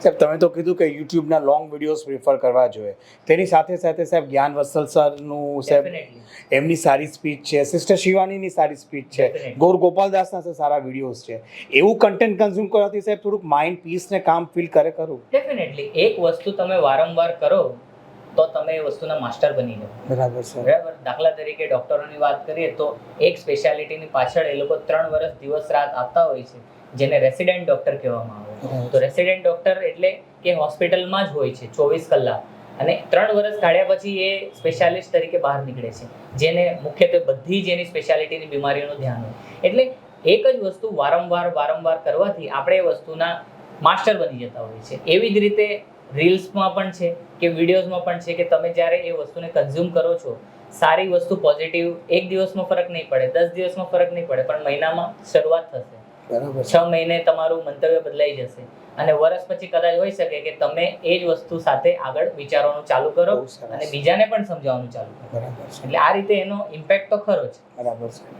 સાહેબ તમે તો કીધું કે યુટ્યુબના લોંગ વિડીયોઝ પ્રિફર કરવા જોઈએ, તેની સાથે સાથે સાહેબ જ્ઞાન વત્સલ સરનું સાહેબ Definitely. એમની સારી સ્પીચ છે, સિસ્ટર શિવાનીની સારી સ્પીચ છે, Definitely. ગૌર ગોપાલદાસના સારા વિડીયોઝ છે. એવું કન્ટેન્ટ કન્ઝ્યુમ કરવાથી સાહેબ થોડુંક માઇન્ડ પીસ ને કામ ફીલ કરે ખરું? ડેફિનેટલી એક વસ્તુ તમે વારંવાર કરો તો તમે એ વસ્તુના માસ્ટર બની જાઓ. બરાબર સર. બરાબર. દાખલા તરીકે ડૉક્ટરોની વાત કરીએ તો એક સ્પેશિયાલિટીની પાછળ એ લોકો 3 વર્ષ દિવસ રાત આપતા હોય છે, જેને રેસિડેન્ટ ડૉક્ટર કહેવામાં આવે છે. તો રેસિડેન્ટ ડૉક્ટર એટલે કે હોસ્પિટલમાં જ હોય છે 24 કલાક, અને 3 વર્ષ કાઢ્યા પછી એ સ્પેશિયાલિસ્ટ તરીકે બહાર નીકળે છે, જેને મુખ્યત્વે બધી જ એની સ્પેશિયાલિટીની બીમારીઓનું ધ્યાન હોય. એટલે એક જ વસ્તુ વારંવાર કરવાથી આપણે એ વસ્તુના માસ્ટર બની જતા હોય છે. એવી જ રીતે રીલ્સમાં પણ છે કે વિડીયોઝમાં પણ છે કે તમે જ્યારે એ વસ્તુને કન્ઝ્યુમ કરો છો, સારી વસ્તુ પોઝિટિવ, એક દિવસમાં ફરક નહીં પડે, 10 દિવસમાં ફરક નહીં પડે, પણ મહિનામાં શરૂઆત થશે, બરાબર 6 મહિને તમારું મંતવ્ય બદલાઈ જશે, અને વર્ષ પછી કદાચ હોઈ શકે કે તમે એ જ વસ્તુ સાથે આગળ વિચારવાનું ચાલુ કરો બહુ સરસ. અને બીજાને પણ સમજાવવાનું ચાલુ કરો. બરાબર છે. એટલે આ રીતે એનો ઇમ્પેક્ટ તો ખરો જ. બરાબર છે.